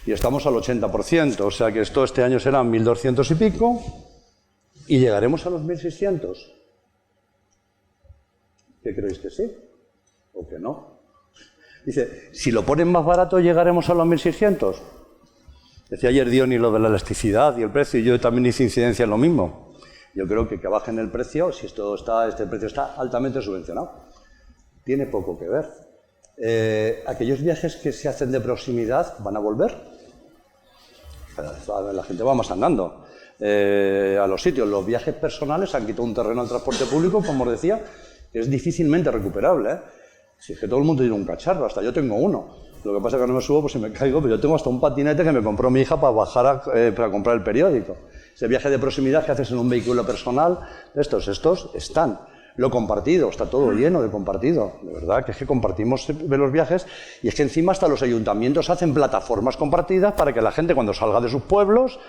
Y estamos al 80%, o sea que esto este año serán 1.200 y pico y llegaremos a los 1.600. ¿Qué creéis que sí? ¿O que no? Dice, si lo ponen más barato llegaremos a los 1.600. Decía ayer Diony lo de la elasticidad y el precio, y yo también hice incidencia en lo mismo. Yo creo que bajen el precio si este precio está altamente subvencionado. Tiene poco que ver. Aquellos viajes que se hacen de proximidad van a volver. La gente va más andando a los sitios. Los viajes personales han quitado un terreno al transporte público, como os decía, que es difícilmente recuperable. Si es que todo el mundo tiene un cacharro, hasta yo tengo uno. Lo que pasa es que no me subo, pues si me caigo, pero yo tengo hasta un patinete que me compró mi hija para bajar para comprar el periódico. Ese viaje de proximidad que haces en un vehículo personal, estos están. Lo compartido, está todo lleno de compartido. De verdad que es que compartimos los viajes y es que encima hasta los ayuntamientos hacen plataformas compartidas para que la gente cuando salga de sus pueblos,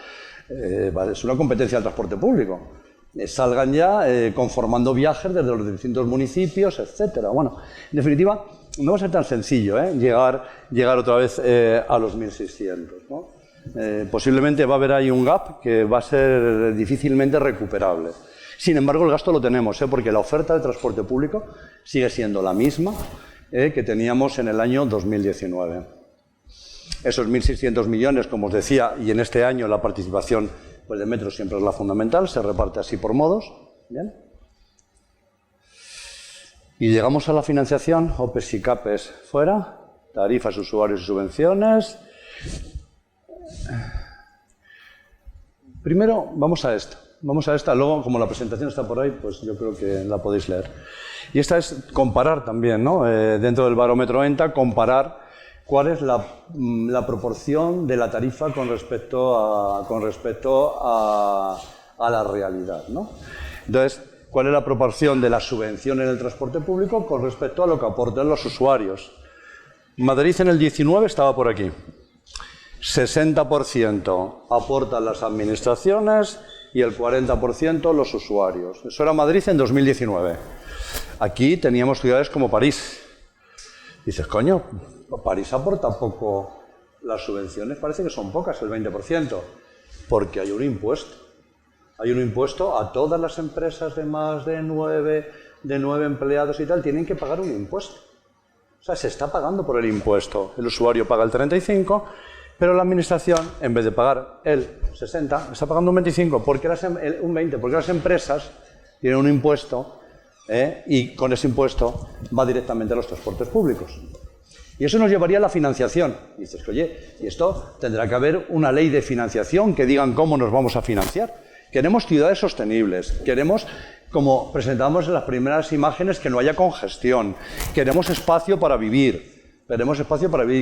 es una competencia del transporte público, salgan ya conformando viajes desde los distintos municipios, etcétera. Bueno, en definitiva, no va a ser tan sencillo llegar otra vez a los 1.600, ¿no? Posiblemente va a haber ahí un gap que va a ser difícilmente recuperable. Sin embargo, el gasto lo tenemos, porque la oferta de transporte público sigue siendo la misma que teníamos en el año 2019. Esos 1.600 millones, como os decía, y en este año la participación pues, de Metro siempre es la fundamental, se reparte así por modos. ¿Bien? Y llegamos a la financiación, OPEs y CAPES fuera, tarifas, usuarios y subvenciones. Primero, vamos a esta. Luego, como la presentación está por ahí, pues yo creo que la podéis leer. Y esta es comparar también, ¿no? Dentro del barómetro ENTA, comparar cuál es la proporción de la tarifa con respecto a la realidad, ¿no? Entonces, ¿cuál es la proporción de la subvención en el transporte público con respecto a lo que aportan los usuarios? Madrid en el 19 estaba por aquí. 60% aportan las administraciones y el 40% los usuarios. Eso era Madrid en 2019. Aquí teníamos ciudades como París. Dices, coño, París aporta poco, las subvenciones parece que son pocas, el 20%, porque hay un impuesto. Hay un impuesto a todas las empresas de más de 9 empleados y tal, tienen que pagar un impuesto. O sea, se está pagando por el impuesto. El usuario paga el 35%, pero la administración, en vez de pagar el 60%, está pagando un 25%, un 20%, porque las empresas tienen un impuesto y con ese impuesto va directamente a los transportes públicos. Y eso nos llevaría a la financiación. Y dices, oye, y esto tendrá que haber una ley de financiación que digan cómo nos vamos a financiar. Queremos ciudades sostenibles, queremos, como presentamos en las primeras imágenes, que no haya congestión, queremos espacio para vivir,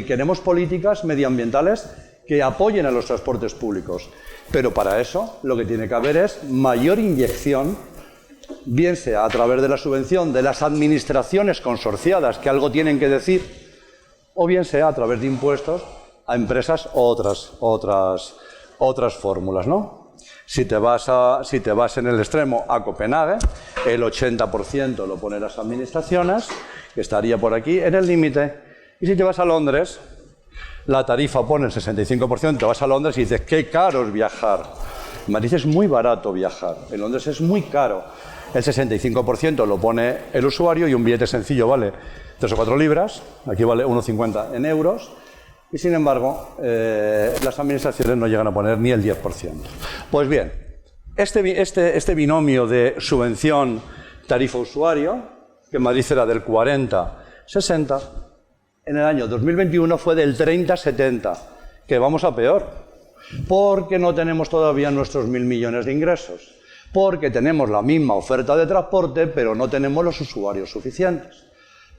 queremos políticas medioambientales que apoyen a los transportes públicos. Pero para eso lo que tiene que haber es mayor inyección, bien sea a través de la subvención de las administraciones consorciadas, que algo tienen que decir, o bien sea a través de impuestos a empresas o otras fórmulas, ¿no? Si te vas en el extremo a Copenhague, el 80% lo ponen las administraciones, que estaría por aquí en el límite, y si te vas a Londres, la tarifa pone el 65%, te vas a Londres y dices, qué caro es viajar. En Madrid es muy barato viajar, en Londres es muy caro. El 65% lo pone el usuario y un billete sencillo vale 3 o 4 libras, aquí vale 1,50 en euros, y sin embargo las administraciones no llegan a poner ni el 10%. Pues bien, este binomio de subvención tarifa-usuario, que en Madrid era del 40-60, en el año 2021 fue del 30-70, que vamos a peor, porque no tenemos todavía nuestros 1.000 millones de ingresos, porque tenemos la misma oferta de transporte, pero no tenemos los usuarios suficientes.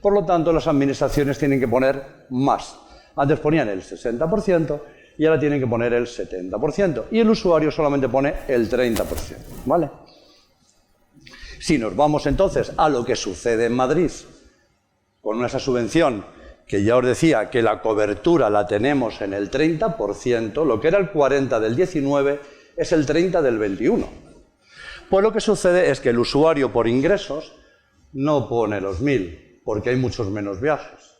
Por lo tanto, las administraciones tienen que poner más. Antes ponían el 60% y ahora tienen que poner el 70%. Y el usuario solamente pone el 30%. ¿Vale? Si nos vamos entonces a lo que sucede en Madrid, con esa subvención, que ya os decía que la cobertura la tenemos en el 30%, lo que era el 40% del 19 es el 30% del 21. Pues lo que sucede es que el usuario por ingresos no pone los 1.000, porque hay muchos menos viajes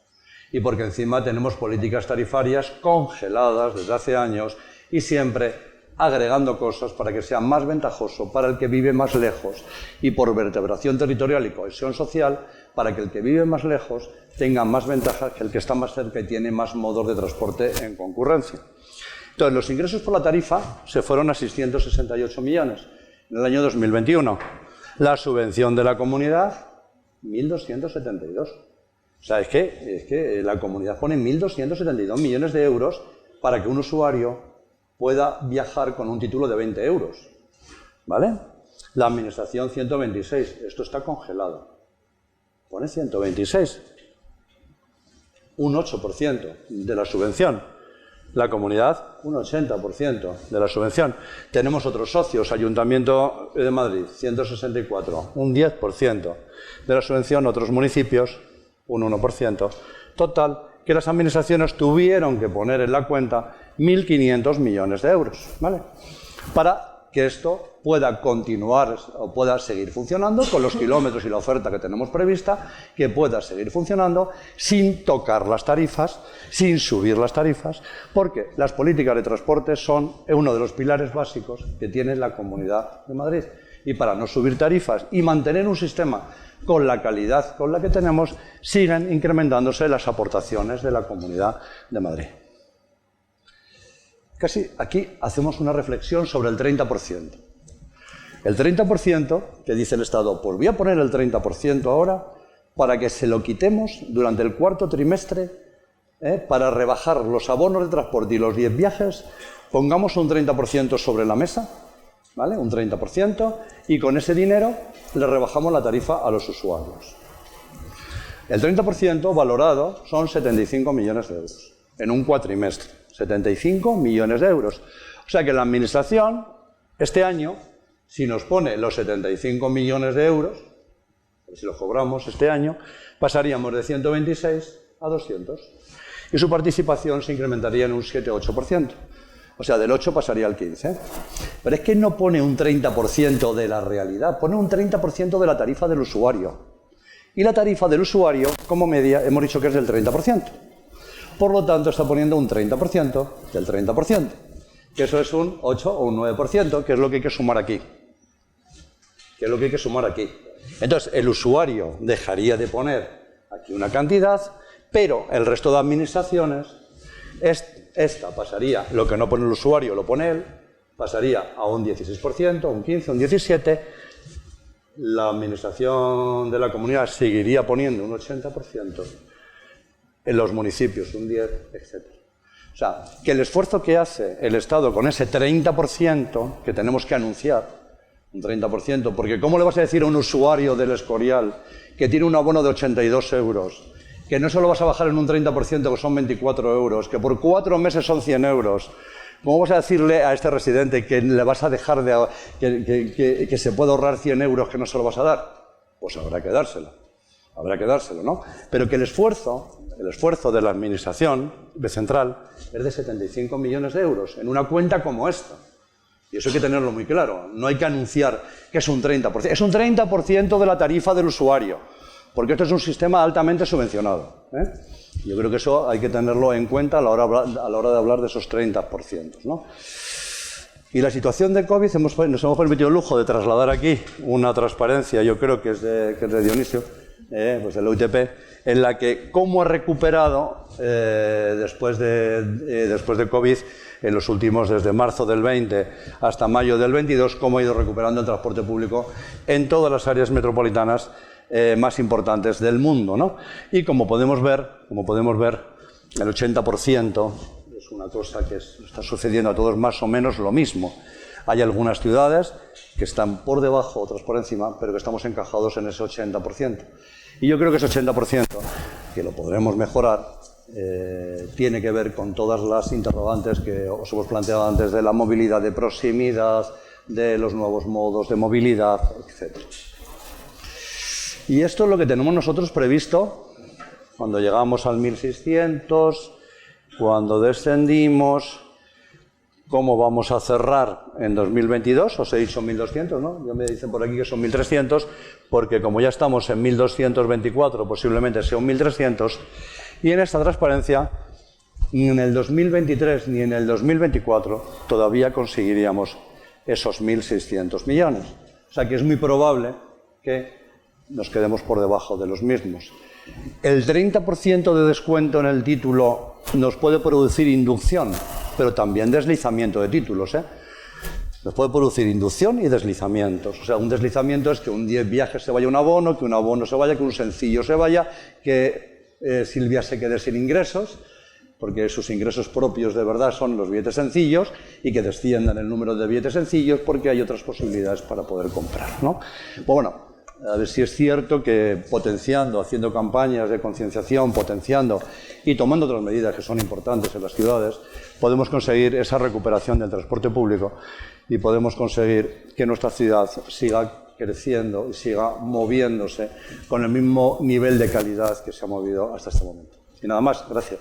y porque encima tenemos políticas tarifarias congeladas desde hace años y siempre agregando cosas para que sea más ventajoso para el que vive más lejos y por vertebración territorial y cohesión social para que el que vive más lejos tenga más ventajas que el que está más cerca y tiene más modos de transporte en concurrencia. Entonces, los ingresos por la tarifa se fueron a 668 millones en el año 2021. La subvención de la comunidad, 1.272. O sea, es que la comunidad pone 1.272 millones de euros para que un usuario pueda viajar con un título de 20 euros. ¿Vale? La administración 126. Esto está congelado. Pone 126. Un 8% de la subvención. La comunidad, un 80% de la subvención. Tenemos otros socios, Ayuntamiento de Madrid, 164, un 10% de la subvención, otros municipios, un 1%. Total, que las administraciones tuvieron que poner en la cuenta 1.500 millones de euros, ¿vale? Para que esto pueda continuar o pueda seguir funcionando con los kilómetros y la oferta que tenemos prevista, que pueda seguir funcionando sin tocar las tarifas, sin subir las tarifas, porque las políticas de transporte son uno de los pilares básicos que tiene la Comunidad de Madrid. Y para no subir tarifas y mantener un sistema con la calidad con la que tenemos, siguen incrementándose las aportaciones de la Comunidad de Madrid. Casi aquí hacemos una reflexión sobre el 30%. El 30% que dice el Estado, pues voy a poner el 30% ahora para que se lo quitemos durante el cuarto trimestre, para rebajar los abonos de transporte y los 10 viajes, pongamos un 30% sobre la mesa, ¿vale? Un 30%, y con ese dinero le rebajamos la tarifa a los usuarios. El 30% valorado son 75 millones de euros en un cuatrimestre. 75 millones de euros. O sea que la Administración, este año, si nos pone los 75 millones de euros, si los cobramos este año, pasaríamos de 126 a 200. Y su participación se incrementaría en un 7-8%. O sea, del 8 pasaría al 15. Pero es que no pone un 30% de la realidad, pone un 30% de la tarifa del usuario. Y la tarifa del usuario, como media, hemos dicho que es del 30%. Por lo tanto, está poniendo un 30% del 30%, que eso es un 8 o un 9%, que es lo que hay que sumar aquí. Entonces, el usuario dejaría de poner aquí una cantidad, pero el resto de administraciones, esta pasaría, lo que no pone el usuario lo pone él, pasaría a un 16%, un 15%, un 17%, la administración de la comunidad seguiría poniendo un 80%, en los municipios un 10%, etc. O sea, que el esfuerzo que hace el Estado con ese 30% que tenemos que anunciar, un 30%, porque ¿cómo le vas a decir a un usuario del Escorial que tiene un abono de 82 euros, que no solo vas a bajar en un 30%, que son 24 euros, que por 4 meses son 100 euros? ¿Cómo vas a decirle a este residente que le vas a dejar de que se puede ahorrar 100 euros que no se lo vas a dar? Pues habrá que dárselo, ¿no? Pero que el esfuerzo de la administración de central es de 75 millones de euros en una cuenta como esta. Y eso hay que tenerlo muy claro. No hay que anunciar que es un 30%. Es un 30% de la tarifa del usuario, porque esto es un sistema altamente subvencionado, ¿eh? Yo creo que eso hay que tenerlo en cuenta a la hora de hablar de esos 30%, ¿no? Y la situación de COVID, nos hemos permitido el lujo de trasladar aquí una transparencia, yo creo que es de Dionisio, pues del UITP, en la que cómo ha recuperado después de COVID, en los últimos, desde marzo del 20 hasta mayo del 22, cómo ha ido recuperando el transporte público en todas las áreas metropolitanas más importantes del mundo, ¿no? Y como podemos ver, el 80% es una cosa que está sucediendo a todos más o menos lo mismo. Hay algunas ciudades que están por debajo, otras por encima, pero que estamos encajados en ese 80%. Y yo creo que ese 80%, que lo podremos mejorar, tiene que ver con todas las interrogantes que os hemos planteado antes de la movilidad de proximidad, de los nuevos modos de movilidad, etc. Y esto es lo que tenemos nosotros previsto cuando llegamos al 1600, cuando descendimos, cómo vamos a cerrar en 2022. Os he dicho 1200, ¿no? Ya me dicen por aquí que son 1300, porque como ya estamos en 1224, posiblemente sea un 1300, y en esta transparencia, ni en el 2023 ni en el 2024 todavía conseguiríamos esos 1.600 millones. O sea que es muy probable que nos quedemos por debajo de los mismos. El 30% de descuento en el título nos puede producir inducción, pero también deslizamiento de títulos, ¿eh? Nos puede producir inducción y deslizamientos. O sea, un deslizamiento es que un 10 viajes se vaya un abono, que un abono se vaya, que un sencillo se vaya, que Silvia se quede sin ingresos, porque sus ingresos propios de verdad son los billetes sencillos, y que desciendan el número de billetes sencillos porque hay otras posibilidades para poder comprar, ¿no? Pues bueno, a ver si es cierto que potenciando, haciendo campañas de concienciación, potenciando y tomando otras medidas que son importantes en las ciudades, podemos conseguir esa recuperación del transporte público y podemos conseguir que nuestra ciudad siga creciendo y siga moviéndose con el mismo nivel de calidad que se ha movido hasta este momento. Y nada más, gracias.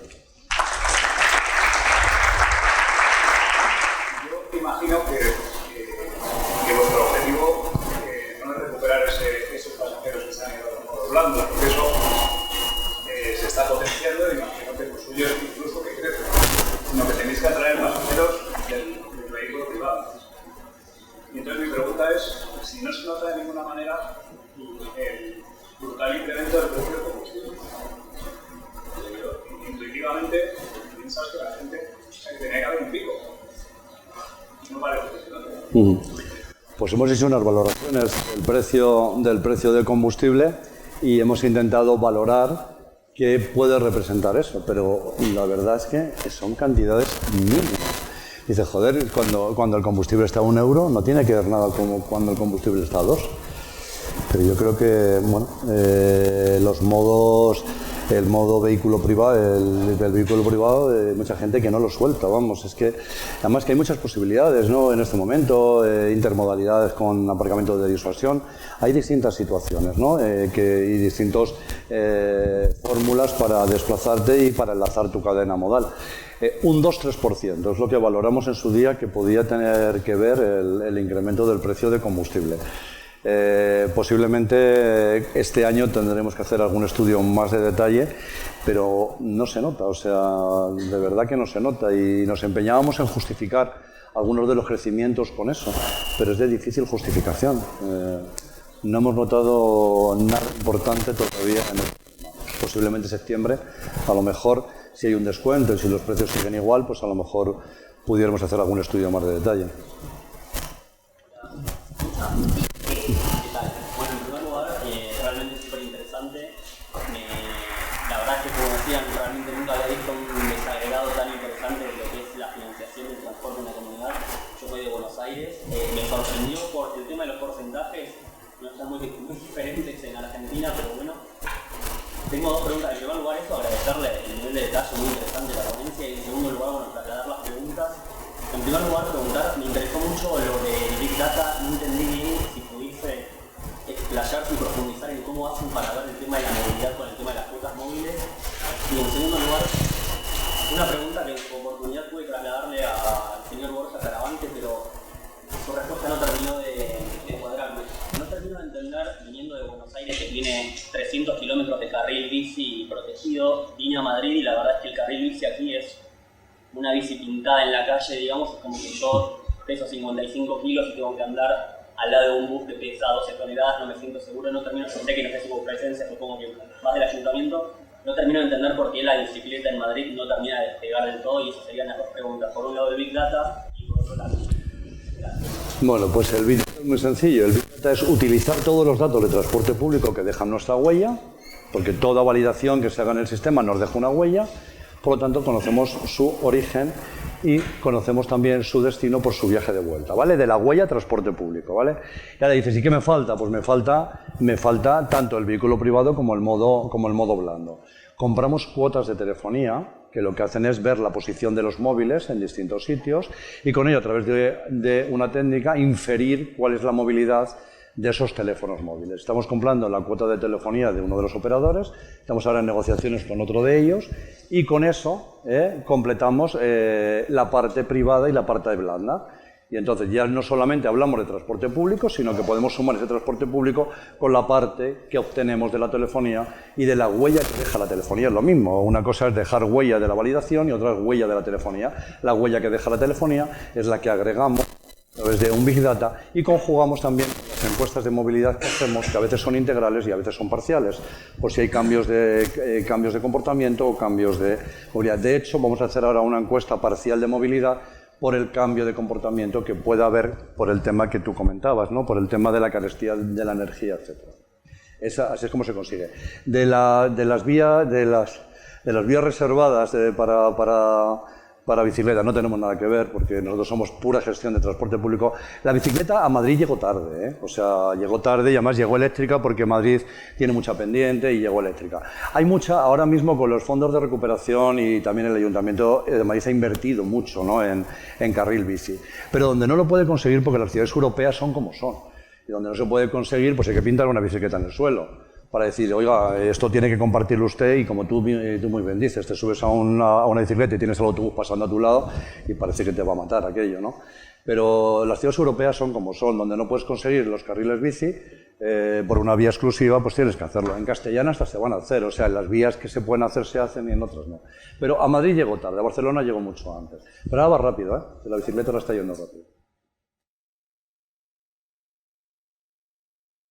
Yo imagino que vuestro objetivo no es recuperar esos pasajeros que se han ido doblando, porque eso se está potenciando y imagino que lo suyo es incluso que crece, sino que tenéis que atraer pasajeros del vehículo privado. Y entonces mi pregunta es, si no se nota de ninguna manera el brutal incremento del precio del combustible. Intuitivamente piensas que la gente tenía que haber un pico. No parece que Pues hemos hecho unas valoraciones del precio del combustible y hemos intentado valorar qué puede representar eso, pero la verdad es que son cantidades mínimas. Dice, joder, cuando el combustible está a 1 euro no tiene que ver nada como cuando el combustible está a 2. Pero yo creo que, bueno, los modos, el modo vehículo privado, el vehículo privado, mucha gente que no lo suelta, vamos, es que además que hay muchas posibilidades, ¿no? En este momento, intermodalidades con aparcamiento de disuasión, hay distintas situaciones, ¿no? Y distintas fórmulas para desplazarte y para enlazar tu cadena modal. Un 2-3% es lo que valoramos en su día que podía tener que ver el incremento del precio de combustible. Posiblemente este año tendremos que hacer algún estudio más de detalle, pero no se nota, o sea, de verdad que no se nota, y nos empeñábamos en justificar algunos de los crecimientos con eso, pero es de difícil justificación. No hemos notado nada importante todavía posiblemente septiembre, a lo mejor si hay un descuento y si los precios siguen igual, pues a lo mejor pudiéramos hacer algún estudio más de detalle. Buenas Madrid fue un desagregado tan interesante de lo que es la financiación del transporte en la comunidad. Yo soy de Buenos Aires, me sorprendió por el tema de los porcentajes, no están muy diferentes en Argentina, pero bueno. Tengo dos preguntas. En primer lugar, eso, agradecerle el nivel de detalle muy interesante de la ponencia, y en segundo lugar, bueno, trasladar las preguntas. En primer lugar, preguntar, me interesó mucho lo de Big Data, no entendí bien si pudiese explayarse y profundizar en cómo hacen para ver el tema de la movilidad con el tema de las rutas móviles. Y en segundo lugar, una pregunta que por oportunidad pude trasladarle al señor Borja Caravante, pero su respuesta no terminó de cuadrarme. No termino de entender, viniendo de Buenos Aires, que tiene 300 kilómetros de carril bici protegido, vine a Madrid y la verdad es que el carril bici aquí es una bici pintada en la calle, digamos, es como que yo peso 55 kilos y tengo que andar al lado de un bus que pesa 12 toneladas, no me siento seguro, no termino, sé que no sé si hubo presencia, supongo que más del ayuntamiento, no termino de entender por qué la bicicleta en Madrid no termina de despegar del todo, y esas serían las dos preguntas, por un lado el Big Data y por otro lado. Bueno, pues el Big Data es muy sencillo. El Big Data es utilizar todos los datos de transporte público que dejan nuestra huella, porque toda validación que se haga en el sistema nos deja una huella, por lo tanto conocemos su origen y conocemos también su destino por su viaje de vuelta, ¿vale? De la huella a transporte público, ¿vale? Y ahora dices, ¿y qué me falta? Pues me falta tanto el vehículo privado como el modo blando. Compramos cuotas de telefonía que lo que hacen es ver la posición de los móviles en distintos sitios y con ello, a través de una técnica, inferir cuál es la movilidad de esos teléfonos móviles. Estamos comprando la cuota de telefonía de uno de los operadores, estamos ahora en negociaciones con otro de ellos y con eso completamos la parte privada y la parte blanda. Y entonces ya no solamente hablamos de transporte público, sino que podemos sumar ese transporte público con la parte que obtenemos de la telefonía y de la huella que deja la telefonía. Es lo mismo, una cosa es dejar huella de la validación y otra es huella de la telefonía. La huella que deja la telefonía es la que agregamos a través de un Big Data y conjugamos también las encuestas de movilidad que hacemos, que a veces son integrales y a veces son parciales, por si hay cambios de comportamiento o cambios de movilidad. De hecho, vamos a hacer ahora una encuesta parcial de movilidad por el cambio de comportamiento que pueda haber por el tema que tú comentabas, ¿no? Por el tema de la carestía de la energía, etc. Así es como se consigue. De las vías reservadas para bicicleta no tenemos nada que ver, porque nosotros somos pura gestión de transporte público. La bicicleta a Madrid llegó tarde, ¿eh? O sea, llegó tarde y además llegó eléctrica porque Madrid tiene mucha pendiente y llegó eléctrica. Hay mucha, ahora mismo con los fondos de recuperación y también el Ayuntamiento de Madrid ha invertido mucho, ¿no? en carril bici, pero donde no lo puede conseguir porque las ciudades europeas son como son, y donde no se puede conseguir pues hay que pintar una bicicleta en el suelo para decir, oiga, esto tiene que compartirlo usted, y como tú muy bien dices, te subes a una bicicleta y tienes el autobús pasando a tu lado y parece que te va a matar aquello, ¿no? Pero las ciudades europeas son como son, donde no puedes conseguir los carriles bici por una vía exclusiva, pues tienes que hacerlo. En castellana hasta se van a hacer, o sea, en las vías que se pueden hacer se hacen y en otras no. Pero a Madrid llegó tarde, a Barcelona llegó mucho antes. Pero ahora va rápido, ¿eh? La bicicleta ahora está yendo rápido.